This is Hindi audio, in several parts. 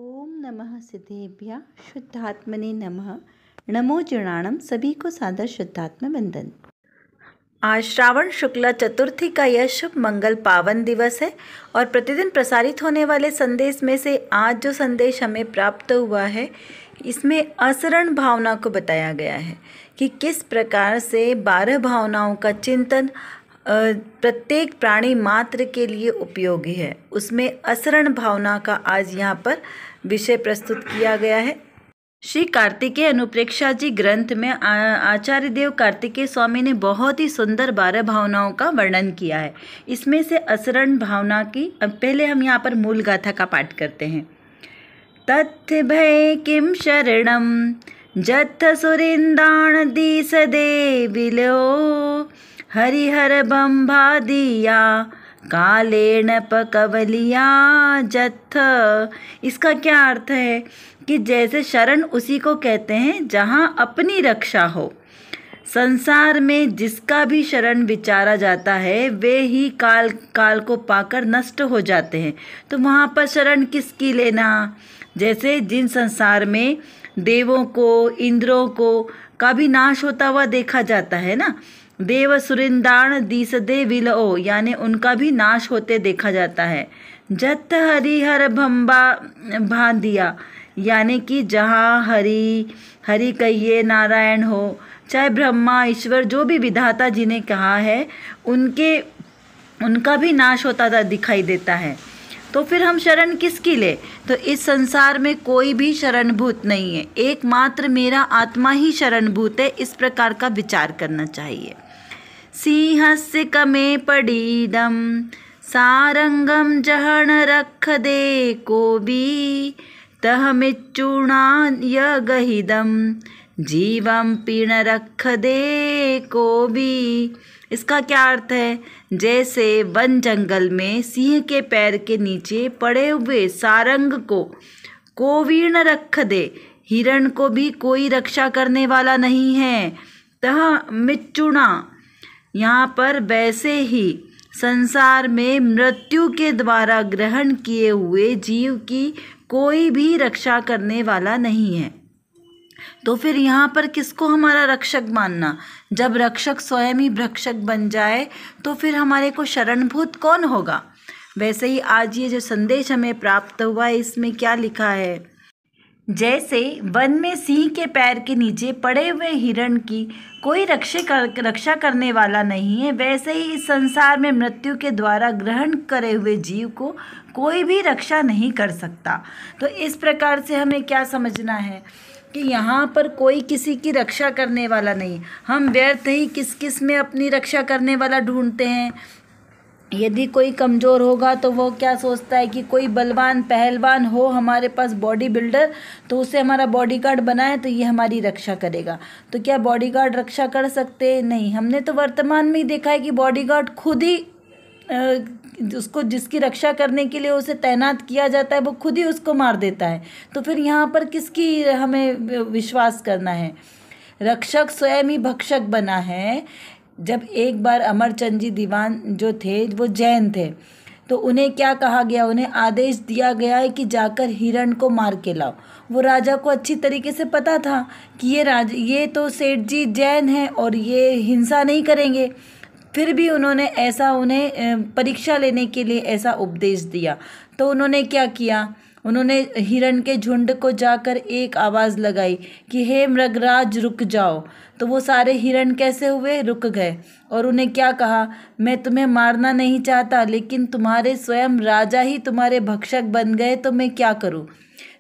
ओम नमः सिद्धेभ्यः शुद्धात्मने नमः। नमो जीर्णाणम। सभी को सादर शुद्धात्म वंदन। आज श्रावण शुक्ला चतुर्थी का यह शुभ मंगल पावन दिवस है और प्रतिदिन प्रसारित होने वाले संदेश में से आज जो संदेश हमें प्राप्त हुआ है इसमें असरण भावना को बताया गया है कि किस प्रकार से 12 भावनाओं का चिंतन प्रत्येक प्राणी मात्र के लिए उपयोगी है। उसमें असरण भावना का आज यहाँ पर विषय प्रस्तुत किया गया है। श्री कार्तिकेय अनुप्रेक्षा जी ग्रंथ में आचार्य देव कार्तिकेय स्वामी ने बहुत ही सुंदर 12 भावनाओं का वर्णन किया है। इसमें से असरण भावना की पहले हम यहाँ पर मूल गाथा का पाठ करते हैं। तथ्य भय किम शरणम जथ सुरिंदाण दीस देविलो हरिहर बंभा दिया कालेण पकवलिया जथ। इसका क्या अर्थ है कि जैसे शरण उसी को कहते हैं जहाँ अपनी रक्षा हो। संसार में जिसका भी शरण विचारा जाता है वे ही काल को पाकर नष्ट हो जाते हैं। तो वहाँ पर शरण किसकी लेना? जैसे जिन संसार में देवों को इंद्रों को का भी नाश होता हुआ देखा जाता है ना, देव सुरिंदाण दीसदे विलो यानी उनका भी नाश होते देखा जाता है। जत हरिहर भा दिया यानी कि जहाँ हरि कहिए नारायण हो, चाहे ब्रह्मा ईश्वर जो भी विधाता जी ने कहा है उनका भी नाश होता दिखाई देता है। तो फिर हम शरण किसकी ले? तो इस संसार में कोई भी शरणभूत नहीं है, एकमात्र मेरा आत्मा ही शरणभूत है। इस प्रकार का विचार करना चाहिए। सिंहस्य कमे पड़ीदम सारंगम जहन रख दे को भी तह मिच्चूणाय गहिदम जीवम पीण रख दे को भी। इसका क्या अर्थ है? जैसे वन जंगल में सिंह के पैर के नीचे पड़े हुए सारंग को कोवीर्ण रख दे, हिरण को भी कोई रक्षा करने वाला नहीं है। तह मिच्चुणा यहाँ पर वैसे ही संसार में मृत्यु के द्वारा ग्रहण किए हुए जीव की कोई भी रक्षा करने वाला नहीं है। तो फिर यहाँ पर किसको हमारा रक्षक मानना? जब रक्षक स्वयं ही भक्षक बन जाए तो फिर हमारे को शरणभूत कौन होगा? वैसे ही आज ये जो संदेश हमें प्राप्त हुआ है इसमें क्या लिखा है? जैसे वन में सिंह के पैर के नीचे पड़े हुए हिरण की कोई रक्षा करने वाला नहीं है, वैसे ही इस संसार में मृत्यु के द्वारा ग्रहण करे हुए जीव को कोई भी रक्षा नहीं कर सकता। तो इस प्रकार से हमें क्या समझना है कि यहाँ पर कोई किसी की रक्षा करने वाला नहीं। हम व्यर्थ ही किस में अपनी रक्षा करने वाला ढूंढते हैं। यदि कोई कमज़ोर होगा तो वो क्या सोचता है कि कोई बलवान पहलवान हो हमारे पास बॉडी बिल्डर, तो उसे हमारा बॉडीगार्ड बनाए तो ये हमारी रक्षा करेगा। तो क्या बॉडीगार्ड रक्षा कर सकते हैं? नहीं। हमने तो वर्तमान में ही देखा है कि बॉडीगार्ड खुद ही उसको जिसकी रक्षा करने के लिए उसे तैनात किया जाता है वो खुद ही उसको मार देता है। तो फिर यहाँ पर किसकी हमें विश्वास करना है? रक्षक स्वयं ही भक्षक बना है। जब एक बार अमरचंद जी दीवान जो थे वो जैन थे, तो उन्हें क्या कहा गया? उन्हें आदेश दिया गया है कि जाकर हिरण को मार के लाओ। वो राजा को अच्छी तरीके से पता था कि ये तो सेठ जी जैन हैं और ये हिंसा नहीं करेंगे, फिर भी उन्होंने ऐसा उन्हें परीक्षा लेने के लिए ऐसा उपदेश दिया। तो उन्होंने क्या किया? उन्होंने हिरण के झुंड को जाकर एक आवाज़ लगाई कि हे मृगराज रुक जाओ। तो वो सारे हिरण कैसे हुए? रुक गए। और उन्हें क्या कहा? मैं तुम्हें मारना नहीं चाहता, लेकिन तुम्हारे स्वयं राजा ही तुम्हारे भक्षक बन गए तो मैं क्या करूं?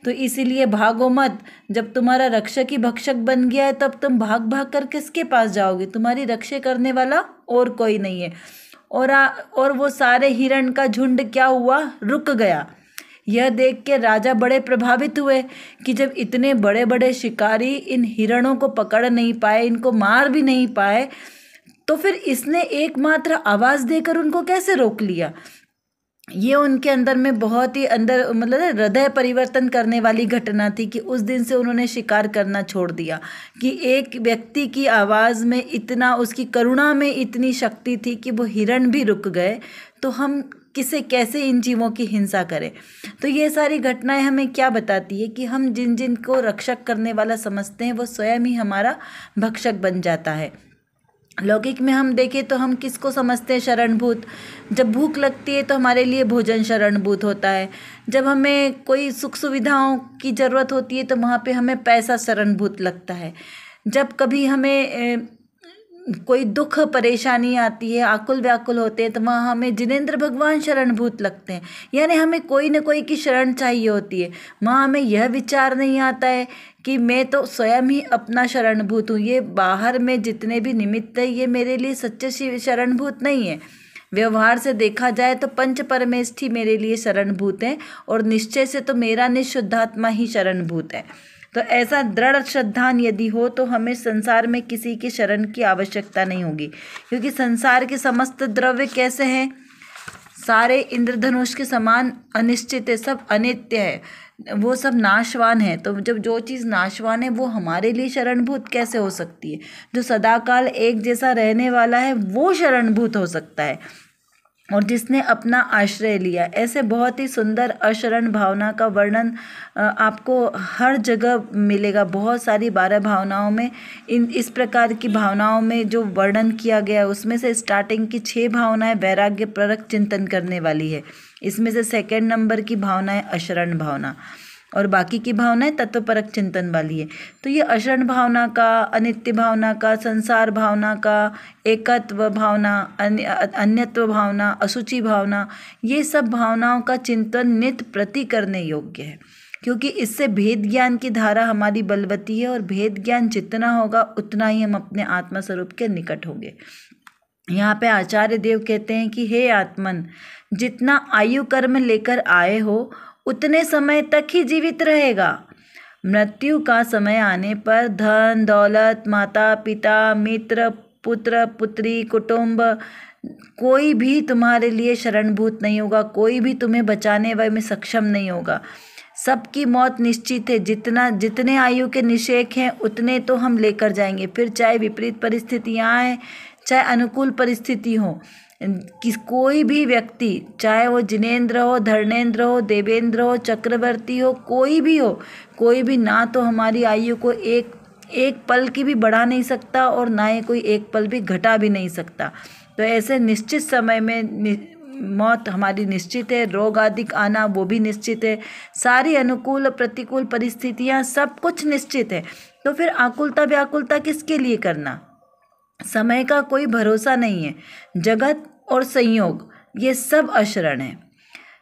तो इसीलिए भागो मत। जब तुम्हारा रक्षक ही भक्षक बन गया है तब तुम भाग भाग कर किसके पास जाओगे? तुम्हारी रक्षा करने वाला और कोई नहीं है। और वो सारे हिरण का झुंड क्या हुआ? रुक गया। यह देख के राजा बड़े प्रभावित हुए कि जब इतने बड़े बड़े शिकारी इन हिरणों को पकड़ नहीं पाए, इनको मार भी नहीं पाए, तो फिर इसने एकमात्र आवाज़ देकर उनको कैसे रोक लिया? ये उनके अंदर में बहुत ही मतलब हृदय परिवर्तन करने वाली घटना थी कि उस दिन से उन्होंने शिकार करना छोड़ दिया कि एक व्यक्ति की आवाज़ में इतना, उसकी करुणा में इतनी शक्ति थी कि वो हिरण भी रुक गए। तो हम किसे कैसे इन जीवों की हिंसा करें। तो ये सारी घटनाएं हमें क्या बताती है कि हम जिन जिन को रक्षक करने वाला समझते हैं वो स्वयं ही हमारा भक्षक बन जाता है। लौकिक में हम देखें तो हम किसको समझते हैं शरणभूत। जब भूख लगती है तो हमारे लिए भोजन शरणभूत होता है। जब हमें कोई सुख सुविधाओं की ज़रूरत होती है तो वहाँ पे हमें पैसा शरणभूत लगता है। जब कभी हमें कोई दुख परेशानी आती है, आकुल व्याकुल होते हैं, तो वहाँ हमें जिनेंद्र भगवान शरणभूत लगते हैं। यानी हमें कोई न कोई की शरण चाहिए होती है। वहाँ हमें यह विचार नहीं आता है कि मैं तो स्वयं ही अपना शरणभूत हूँ, ये बाहर में जितने भी निमित्त है ये मेरे लिए सच्चे शरणभूत नहीं है। व्यवहार से देखा जाए तो पंच परमेष्ठी मेरे लिए शरणभूत हैं और निश्चय से तो मेरा निःशुद्धात्मा ही शरणभूत है। तो ऐसा दृढ़ श्रद्धान यदि हो तो हमें संसार में किसी की शरण की आवश्यकता नहीं होगी, क्योंकि संसार के समस्त द्रव्य कैसे हैं, सारे इंद्रधनुष के समान अनिश्चित है, सब अनित्य है, वो सब नाशवान है। तो जब जो चीज़ नाशवान है वो हमारे लिए शरणभूत कैसे हो सकती है। जो सदाकाल एक जैसा रहने वाला है वो शरणभूत हो सकता है, और जिसने अपना आश्रय लिया। ऐसे बहुत ही सुंदर अशरण भावना का वर्णन आपको हर जगह मिलेगा। बहुत सारी 12 भावनाओं में इस प्रकार की भावनाओं में जो वर्णन किया गया है उसमें से स्टार्टिंग की 6 भावनाएं वैराग्य परक चिंतन करने वाली है। इसमें से सेकंड नंबर की भावना है अशरण भावना, और बाकी की भावनाएं तत्वपरक चिंतन वाली है। तो ये अशरण भावना का, अनित्य भावना का, संसार भावना का, एकत्व भावना, अन्यत्व भावना, अशुचि भावना, ये सब भावनाओं का चिंतन नित्य प्रति करने योग्य है, क्योंकि इससे भेद ज्ञान की धारा हमारी बलवती है, और भेद ज्ञान जितना होगा उतना ही हम अपने आत्मा स्वरूप के निकट होंगे। यहाँ पे आचार्य देव कहते हैं कि हे आत्मन, जितना आयु कर्म लेकर आए हो उतने समय तक ही जीवित रहेगा। मृत्यु का समय आने पर धन दौलत, माता पिता, मित्र, पुत्र पुत्री, कुटुंब, कोई भी तुम्हारे लिए शरणभूत नहीं होगा, कोई भी तुम्हें बचाने में सक्षम नहीं होगा। सबकी मौत निश्चित है। जितने आयु के निषेक हैं उतने तो हम लेकर जाएंगे, फिर चाहे विपरीत परिस्थितियाँ आए चाहे अनुकूल परिस्थिति हो। कोई भी व्यक्ति, चाहे वो जिनेंद्र हो, धर्मेंद्र हो, देवेंद्र हो, चक्रवर्ती हो, कोई भी हो, कोई भी ना तो हमारी आयु को एक पल की भी बढ़ा नहीं सकता और ना ही कोई एक पल भी घटा भी नहीं सकता। तो ऐसे निश्चित समय में मौत हमारी निश्चित है, रोग आदि आना वो भी निश्चित है, सारी अनुकूल प्रतिकूल परिस्थितियाँ सब कुछ निश्चित है। तो फिर आकुलता व्याकुलता किसके लिए करना। समय का कोई भरोसा नहीं है, जगत और संयोग ये सब अशरण है।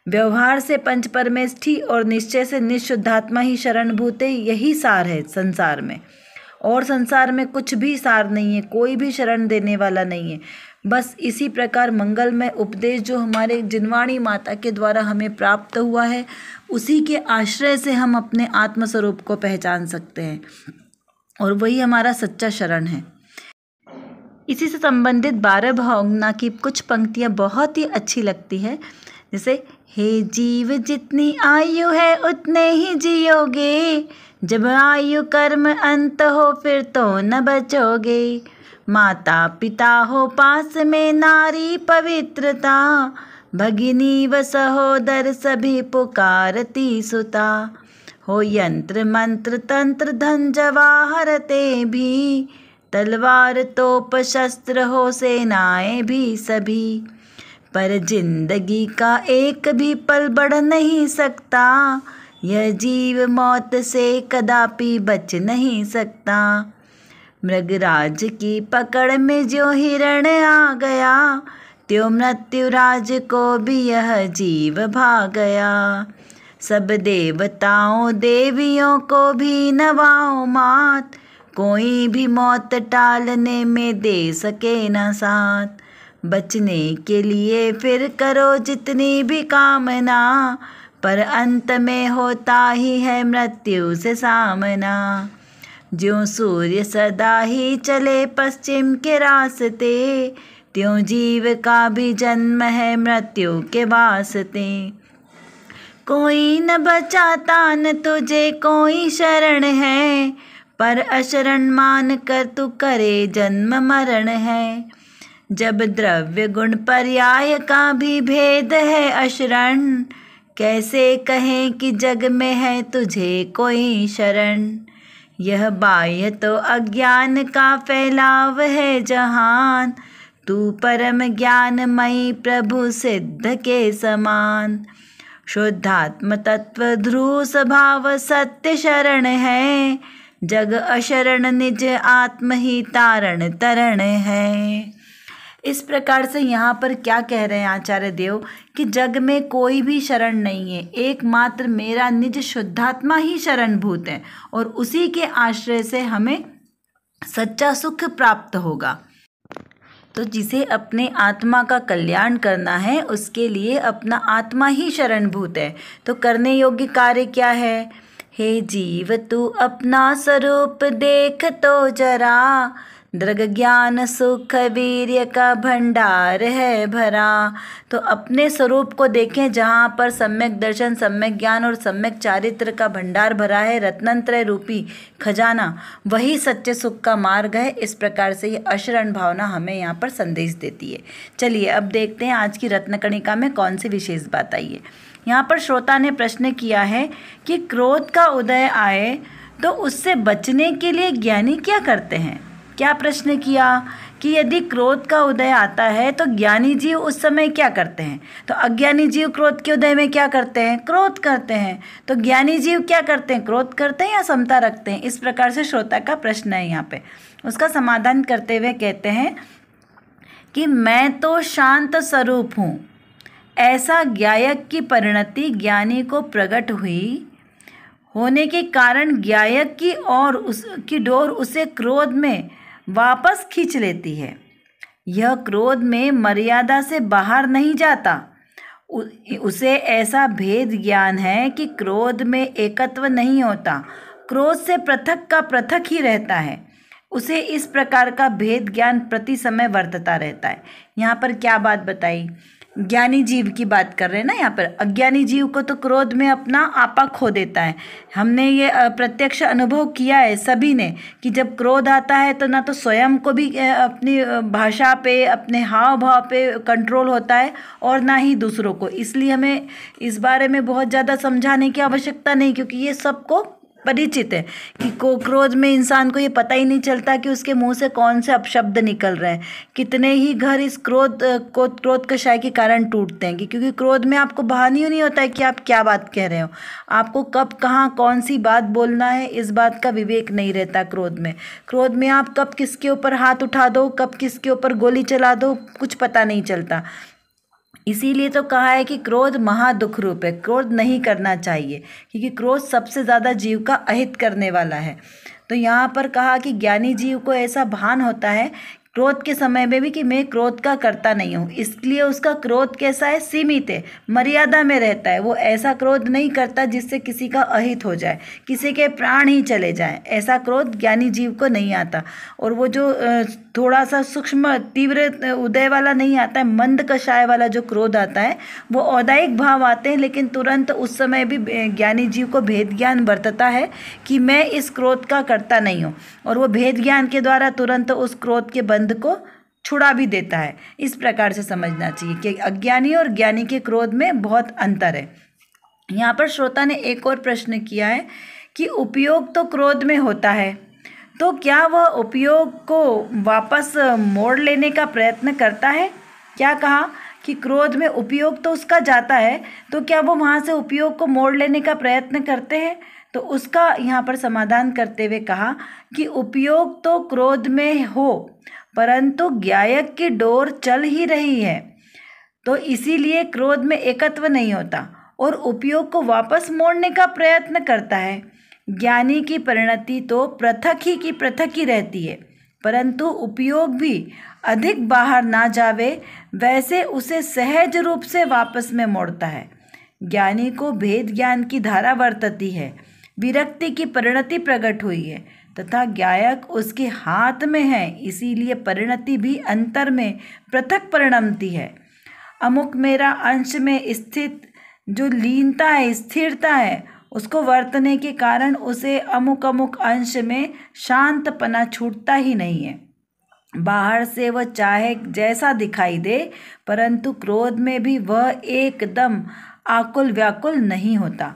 व्यवहार से पंच परमेष्ठी और निश्चय से निःशुद्धात्मा ही शरणभूत है, यही सार है संसार में। और संसार में कुछ भी सार नहीं है, कोई भी शरण देने वाला नहीं है। बस इसी प्रकार मंगलमय उपदेश जो हमारे जिनवाणी माता के द्वारा हमें प्राप्त हुआ है, उसी के आश्रय से हम अपने आत्मस्वरूप को पहचान सकते हैं, और वही हमारा सच्चा शरण है। इसी से संबंधित 12 भावना की कुछ पंक्तियाँ बहुत ही अच्छी लगती है, जैसे हे जीव जितनी आयु है उतने ही जियोगे, जब आयु कर्म अंत हो फिर तो न बचोगे। माता पिता हो पास में नारी पवित्रता, भगिनी व सहोदर सभी पुकारती सुता। हो यंत्र मंत्र तंत्र धन जवाहरते भी, तलवार तोप शस्त्र हो सेनाएं भी सभी। पर जिंदगी का एक भी पल बढ़ नहीं सकता, यह जीव मौत से कदापि बच नहीं सकता। मृगराज की पकड़ में जो हिरण आ गया, त्यों मृत्युराज को भी यह जीव भा गया। सब देवताओं देवियों को भी नवाओ मात, कोई भी मौत टालने में दे सके न साथ। बचने के लिए फिर करो जितनी भी कामना, पर अंत में होता ही है मृत्यु से सामना। ज्यों सूर्य सदा ही चले पश्चिम के रास्ते, त्यों जीव का भी जन्म है मृत्यु के वास्ते। कोई न बचाता न तुझे कोई शरण है, पर अशरण मान कर तू करे जन्म मरण है। जब द्रव्य गुण पर्याय का भी भेद है अशरण, कैसे कहें कि जग में है तुझे कोई शरण। यह बाह्य तो अज्ञान का फैलाव है जहान, तू परम ज्ञानमयी प्रभु सिद्ध के समान। शुद्धात्म तत्व ध्रुव स्वभाव सत्य शरण है, जग अशरण निज आत्म ही तारण तरण है। इस प्रकार से यहाँ पर क्या कह रहे हैं आचार्य देव कि जग में कोई भी शरण नहीं है, एकमात्र मेरा निज शुद्धात्मा ही शरणभूत है और उसी के आश्रय से हमें सच्चा सुख प्राप्त होगा। तो जिसे अपने आत्मा का कल्याण करना है उसके लिए अपना आत्मा ही शरणभूत है। तो करने योग्य कार्य क्या है? हे जीव तू अपना स्वरूप देख तो जरा, दृग ज्ञान सुख वीर्य का भंडार है भरा। तो अपने स्वरूप को देखें जहाँ पर सम्यक दर्शन, सम्यक ज्ञान और सम्यक चारित्र का भंडार भरा है, रत्नत्रय रूपी खजाना, वही सच्चे सुख का मार्ग है। इस प्रकार से ये अशरण भावना हमें यहाँ पर संदेश देती है। चलिए अब देखते हैं आज की रत्नकणिका में कौन सी विशेष बात आई है। यहाँ पर श्रोता ने प्रश्न किया है कि क्रोध का उदय आए तो उससे बचने के लिए ज्ञानी क्या करते हैं। क्या प्रश्न किया कि यदि क्रोध का उदय आता है तो ज्ञानी जीव उस समय क्या करते हैं। तो अज्ञानी जीव क्रोध के उदय में क्या करते हैं? क्रोध करते हैं। तो ज्ञानी जीव क्या करते हैं? क्रोध करते हैं या समता रखते हैं? इस प्रकार से श्रोता का प्रश्न है यहाँ पे। उसका समाधान करते हुए कहते हैं कि मैं तो शांत स्वरूप हूँ, ऐसा ज्ञायक की परिणति ज्ञानी को प्रकट हुई होने के कारण ज्ञायक की और उसकी डोर उसे क्रोध में वापस खींच लेती है। यह क्रोध में मर्यादा से बाहर नहीं जाता। उसे ऐसा भेद ज्ञान है कि क्रोध में एकत्व नहीं होता, क्रोध से पृथक का पृथक ही रहता है। उसे इस प्रकार का भेद ज्ञान प्रति समय वर्तता रहता है। यहाँ पर क्या बात बताई? ज्ञानी जीव की बात कर रहे हैं ना यहाँ पर। अज्ञानी जीव को तो क्रोध में अपना आपा खो देता है। हमने ये प्रत्यक्ष अनुभव किया है सभी ने कि जब क्रोध आता है तो ना तो स्वयं को भी अपनी भाषा पे, अपने हाव भाव पे कंट्रोल होता है और ना ही दूसरों को। इसलिए हमें इस बारे में बहुत ज़्यादा समझाने की आवश्यकता नहीं, क्योंकि ये सबको परिचित है कि क्रोध में इंसान को ये पता ही नहीं चलता कि उसके मुंह से कौन से अपशब्द निकल रहे हैं। कितने ही घर इस क्रोध कषाय के कारण टूटते हैं क्योंकि क्रोध में आपको भान ही नहीं होता है कि आप क्या बात कह रहे हो। आपको कब कहाँ कौन सी बात बोलना है इस बात का विवेक नहीं रहता। क्रोध में आप कब किसके ऊपर हाथ उठा दो, कब किसके ऊपर गोली चला दो, कुछ पता नहीं चलता। इसीलिए तो कहा है कि क्रोध महादुख रूप है, क्रोध नहीं करना चाहिए क्योंकि क्रोध सबसे ज़्यादा जीव का अहित करने वाला है। तो यहाँ पर कहा कि ज्ञानी जीव को ऐसा भान होता है क्रोध के समय में भी कि मैं क्रोध का करता नहीं हूँ, इसलिए उसका क्रोध कैसा है? सीमित है, मर्यादा में रहता है। वो ऐसा क्रोध नहीं करता जिससे किसी का अहित हो जाए, किसी के प्राण ही चले जाए। ऐसा क्रोध ज्ञानी जीव को नहीं आता। और वो जो थोड़ा सा सूक्ष्म तीव्र उदय वाला नहीं आता है, मंद कषाय वाला जो क्रोध आता है वो औदायिक भाव आते हैं, लेकिन तुरंत उस समय भी ज्ञानी जीव को भेद ज्ञान बरतता है कि मैं इस क्रोध का करता नहीं हूँ, और वो भेद ज्ञान के द्वारा तुरंत उस क्रोध के बंध को छुड़ा भी देता है। इस प्रकार से समझना चाहिए कि अज्ञानी और ज्ञानी के क्रोध में बहुत अंतर है। यहाँ पर श्रोता ने एक और प्रश्न किया है कि उपयोग तो क्रोध में होता है, तो क्या वह उपयोग को वापस मोड़ लेने का प्रयत्न करता है? क्या कहा कि क्रोध में उपयोग तो उसका जाता है, तो क्या वो वहाँ से उपयोग को मोड़ लेने का प्रयत्न करते हैं? तो उसका यहाँ पर समाधान करते हुए कहा कि उपयोग तो क्रोध में हो, परंतु ज्ञायक की डोर चल ही रही है, तो इसीलिए क्रोध में एकत्व नहीं होता और उपयोग को वापस मोड़ने का प्रयत्न करता है। ज्ञानी की परिणति तो पृथक ही रहती है, परंतु उपयोग भी अधिक बाहर ना जावे वैसे उसे सहज रूप से वापस में मोड़ता है। ज्ञानी को भेद ज्ञान की धारा वर्तती है, विरक्ति की परिणति प्रकट हुई है तथा ज्ञायक उसके हाथ में है, इसीलिए परिणति भी अंतर में पृथक परिणमती है। अमुक मेरा अंश में स्थित जो लीनता है, स्थिरता है, उसको वर्तने के कारण उसे अमुक अंश में शांतपना छूटता ही नहीं है। बाहर से वह चाहे जैसा दिखाई दे, परंतु क्रोध में भी वह एकदम आकुल व्याकुल नहीं होता।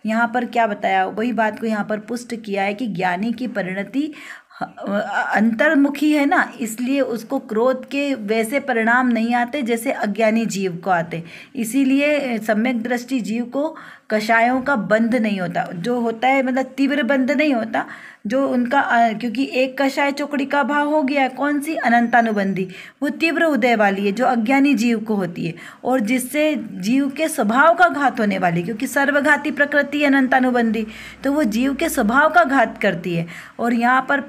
यहाँ पर क्या बताया, वही बात को यहाँ पर पुष्ट किया है कि ज्ञानी की परिणति अंतर्मुखी है ना, इसलिए उसको क्रोध के वैसे परिणाम नहीं आते जैसे अज्ञानी जीव को आते। इसीलिए सम्यक दृष्टि जीव को कषायों का बंध नहीं होता, जो होता है मतलब तीव्र बंध नहीं होता जो उनका, क्योंकि एक कषाय चौकड़ी का भाव हो गया, कौन सी, अनंतानुबंधी, वो तीव्र उदय वाली है जो अज्ञानी जीव को होती है, और जिससे जीव के स्वभाव का घात होने वाली, क्योंकि सर्वघाती प्रकृति है अनंतानुबंधी, तो वो जीव के स्वभाव का घात करती है। और यहाँ पर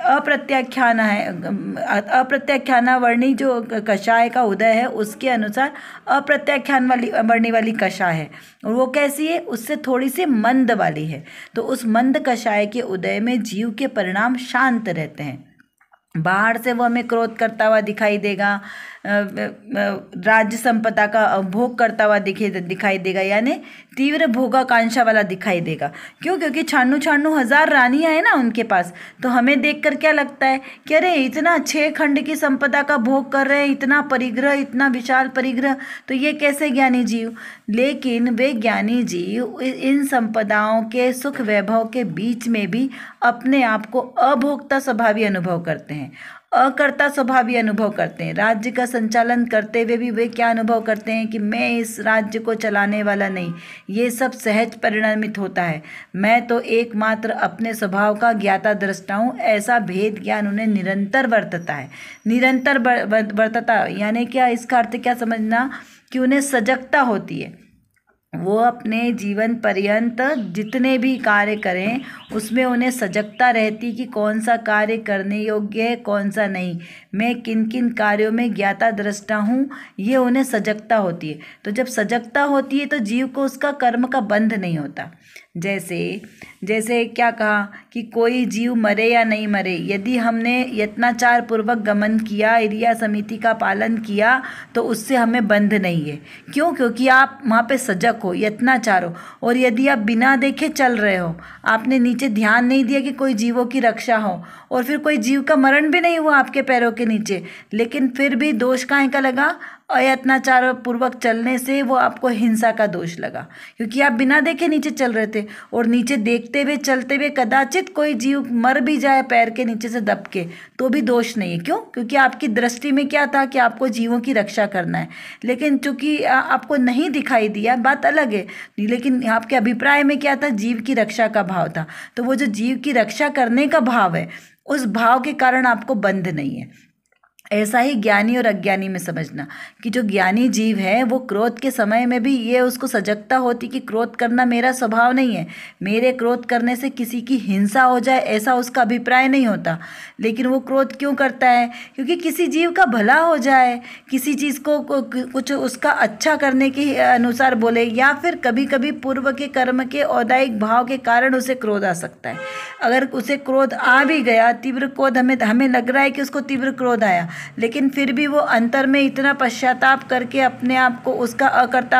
अप्रत्याख्यान है, अप्रत्याख्याना वर्णी जो कषाय का उदय है उसके अनुसार अप्रत्याख्यान वाली वर्णी वाली कषाय है, और वो कैसी है, उससे थोड़ी सी मंद वाली है। तो उस मंद कषाय के उदय में जीव के परिणाम शांत रहते हैं। बाहर से वो हमें क्रोध करता हुआ दिखाई देगा, राज्य संपदा का भोग करता हुआ दिखाई देगा, यानी तीव्र भोगाकांक्षा वाला दिखाई देगा। क्यों? क्योंकि 96,000 रानियां हैं ना उनके पास, तो हमें देखकर क्या लगता है कि अरे इतना 6 खंड की संपदा का भोग कर रहे हैं, इतना परिग्रह, इतना विशाल परिग्रह, तो ये कैसे ज्ञानी जीव। लेकिन वे ज्ञानी जीव इन संपदाओं के सुख वैभव के बीच में भी अपने आप को अभोक्ता स्वभावी अनुभव करते हैं, अकर्ता स्वभावी अनुभव करते हैं। राज्य का संचालन करते हुए भी वे क्या अनुभव करते हैं कि मैं इस राज्य को चलाने वाला नहीं, ये सब सहज परिणमित होता है, मैं तो एकमात्र अपने स्वभाव का ज्ञाता दृष्टा हूँ। ऐसा भेद ज्ञान उन्हें निरंतर बरतता है, निरंतर बरतता, यानी क्या, इसका अर्थ क्या समझना कि उन्हें सजगता होती है। वो अपने जीवन पर्यंत जितने भी कार्य करें उसमें उन्हें सजगता रहती कि कौन सा कार्य करने योग्य है, कौन सा नहीं, मैं किन किन कार्यों में ज्ञाता दृष्टा हूँ, ये उन्हें सजगता होती है। तो जब सजगता होती है तो जीव को उसका कर्म का बंध नहीं होता। जैसे क्या कहा कि कोई जीव मरे या नहीं मरे, यदि हमने यत्नाचार पूर्वक गमन किया, इरिया समिति का पालन किया, तो उससे हमें बंध नहीं है। क्यों? क्योंकि आप वहाँ पे सजग हो, यत्नाचार हो। और यदि आप बिना देखे चल रहे हो, आपने नीचे ध्यान नहीं दिया कि कोई जीवों की रक्षा हो, और फिर कोई जीव का मरण भी नहीं हुआ आपके पैरों के नीचे, लेकिन फिर भी दोष काहे का लगा, अयत्नाचार पूर्वक चलने से वो आपको हिंसा का दोष लगा, क्योंकि आप बिना देखे नीचे चल रहे थे। और नीचे देखते हुए चलते हुए कदाचित कोई जीव मर भी जाए पैर के नीचे से दब के, तो भी दोष नहीं है। क्यों? क्योंकि आपकी दृष्टि में क्या था कि आपको जीवों की रक्षा करना है, लेकिन चूंकि आपको नहीं दिखाई दिया, बात अलग है, लेकिन आपके अभिप्राय में क्या था, जीव की रक्षा का भाव था। तो वो जो जीव की रक्षा करने का भाव है, उस भाव के कारण आपको बंध नहीं है। ऐसा ही ज्ञानी और अज्ञानी में समझना कि जो ज्ञानी जीव है वो क्रोध के समय में भी ये उसको सजगता होती कि क्रोध करना मेरा स्वभाव नहीं है, मेरे क्रोध करने से किसी की हिंसा हो जाए ऐसा उसका अभिप्राय नहीं होता। लेकिन वो क्रोध क्यों करता है? क्योंकि किसी जीव का भला हो जाए, किसी चीज़ को कुछ उसका अच्छा करने के अनुसार बोले, या फिर कभी कभी पूर्व के कर्म के औदायिक भाव के कारण उसे क्रोध आ सकता है। अगर उसे क्रोध आ भी गया, तीव्र क्रोध, हमें लग रहा है कि उसको तीव्र क्रोध आया, लेकिन फिर भी वो अंतर में इतना पश्चाताप करके अपने आप को उसका अकर्ता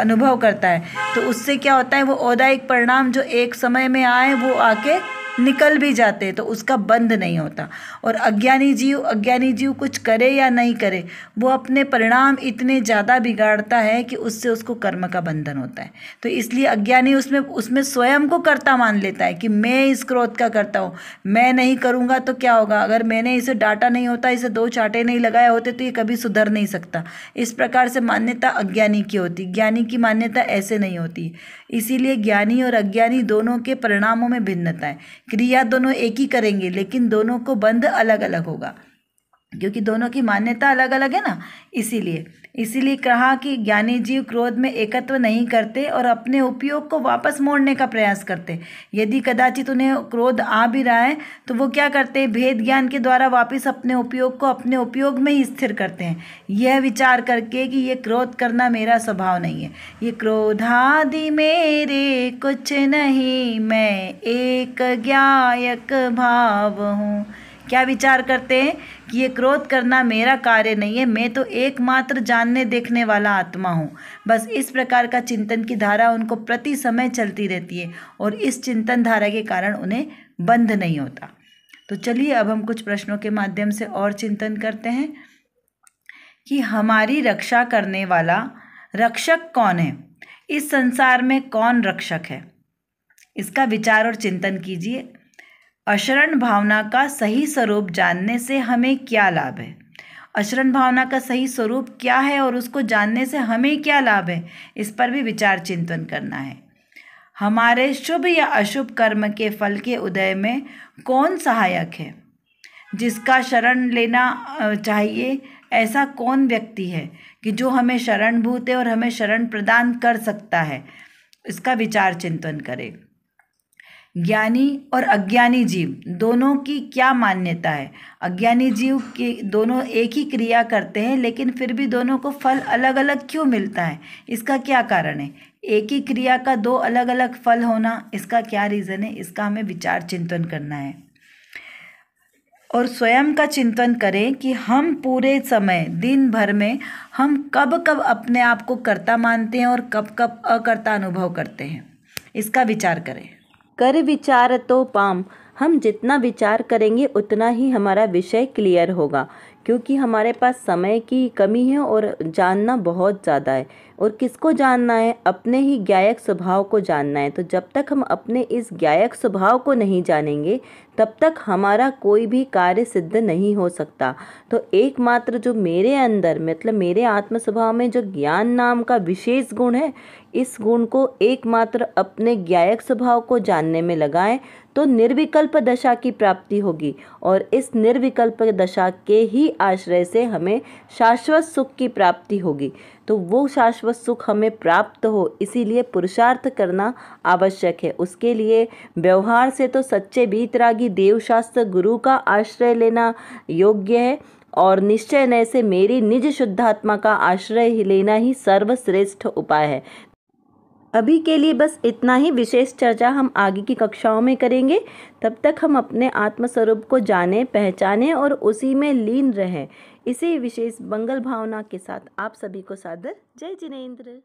अनुभव करता है, तो उससे क्या होता है, वो औदायिक परिणाम जो एक समय में आए वो आके निकल भी जाते हैं, तो उसका बंध नहीं होता। और अज्ञानी जीव कुछ करे या नहीं करे, वो अपने परिणाम इतने ज़्यादा बिगाड़ता है कि उससे उसको कर्म का बंधन होता है। तो इसलिए अज्ञानी उसमें स्वयं को कर्ता मान लेता है कि मैं इस क्रोध का करता हूँ, मैं नहीं करूँगा तो क्या होगा, अगर मैंने इसे डांटा नहीं होता, इसे 2 चांटे नहीं लगाए होते तो ये कभी सुधर नहीं सकता। इस प्रकार से मान्यता अज्ञानी की होती, ज्ञानी की मान्यता ऐसे नहीं होती। इसीलिए ज्ञानी और अज्ञानी दोनों के परिणामों में भिन्नता है। क्रिया दोनों एक ही करेंगे, लेकिन दोनों को बंध अलग अलग होगा, क्योंकि दोनों की मान्यता अलग अलग है ना। इसीलिए कहा कि ज्ञानी जीव क्रोध में एकत्व नहीं करते और अपने उपयोग को वापस मोड़ने का प्रयास करते। यदि कदाचित उन्हें क्रोध आ भी रहा है तो वो क्या करते हैं, भेद ज्ञान के द्वारा वापस अपने उपयोग को अपने उपयोग में ही स्थिर करते हैं, यह विचार करके कि ये क्रोध करना मेरा स्वभाव नहीं है, ये क्रोधादि मेरे कुछ नहीं, मैं एक ज्ञायक भाव हूँ। क्या विचार करते हैं कि ये क्रोध करना मेरा कार्य नहीं है, मैं तो एकमात्र जानने देखने वाला आत्मा हूँ। बस इस प्रकार का चिंतन की धारा उनको प्रति समय चलती रहती है, और इस चिंतन धारा के कारण उन्हें बंध नहीं होता। तो चलिए अब हम कुछ प्रश्नों के माध्यम से और चिंतन करते हैं कि हमारी रक्षा करने वाला रक्षक कौन है। इस संसार में कौन रक्षक है, इसका विचार और चिंतन कीजिए। अशरण भावना का सही स्वरूप जानने से हमें क्या लाभ है। अशरण भावना का सही स्वरूप क्या है और उसको जानने से हमें क्या लाभ है, इस पर भी विचार चिंतन करना है। हमारे शुभ या अशुभ कर्म के फल के उदय में कौन सहायक है। जिसका शरण लेना चाहिए ऐसा कौन व्यक्ति है कि जो हमें शरणभूत है और हमें शरण प्रदान कर सकता है, इसका विचार चिंतन करें। ज्ञानी और अज्ञानी जीव दोनों की क्या मान्यता है। अज्ञानी जीव के दोनों एक ही क्रिया करते हैं, लेकिन फिर भी दोनों को फल अलग अलग क्यों मिलता है, इसका क्या कारण है। एक ही क्रिया का दो अलग अलग फल होना, इसका क्या रीज़न है, इसका हमें विचार चिंतन करना है। और स्वयं का चिंतन करें कि हम पूरे समय दिन भर में हम कब कब अपने आप को कर्ता मानते हैं और कब कब अकर्ता अनुभव करते हैं, इसका विचार करें। कर विचार तो पाम, हम जितना विचार करेंगे उतना ही हमारा विषय क्लियर होगा, क्योंकि हमारे पास समय की कमी है और जानना बहुत ज़्यादा है। और किसको जानना है, अपने ही ज्ञायक स्वभाव को जानना है। तो जब तक हम अपने इस ज्ञायक स्वभाव को नहीं जानेंगे तब तक हमारा कोई भी कार्य सिद्ध नहीं हो सकता। तो एकमात्र जो मेरे अंदर मतलब मेरे आत्म स्वभाव में जो ज्ञान नाम का विशेष गुण है, इस गुण को एकमात्र अपने ज्ञायक स्वभाव को जानने में लगाएं तो निर्विकल्प दशा की प्राप्ति होगी। और इस निर्विकल्प दशा के ही आश्रय से हमें शाश्वत सुख की प्राप्ति होगी। तो वो शाश्वत सुख हमें प्राप्त हो, इसीलिए पुरुषार्थ करना आवश्यक है। उसके लिए व्यवहार से तो सच्चे वीतरागी देवशास्त्र गुरु का आश्रय लेना योग्य है, और निश्चय नय से मेरी निज शुद्धात्मा का आश्रय लेना ही सर्वश्रेष्ठ उपाय है। अभी के लिए बस इतना ही। विशेष चर्चा हम आगे की कक्षाओं में करेंगे। तब तक हम अपने आत्मस्वरूप को जानें, पहचानें और उसी में लीन रहें। इसी विशेष मंगल भावना के साथ आप सभी को सादर जय जिनेंद्र।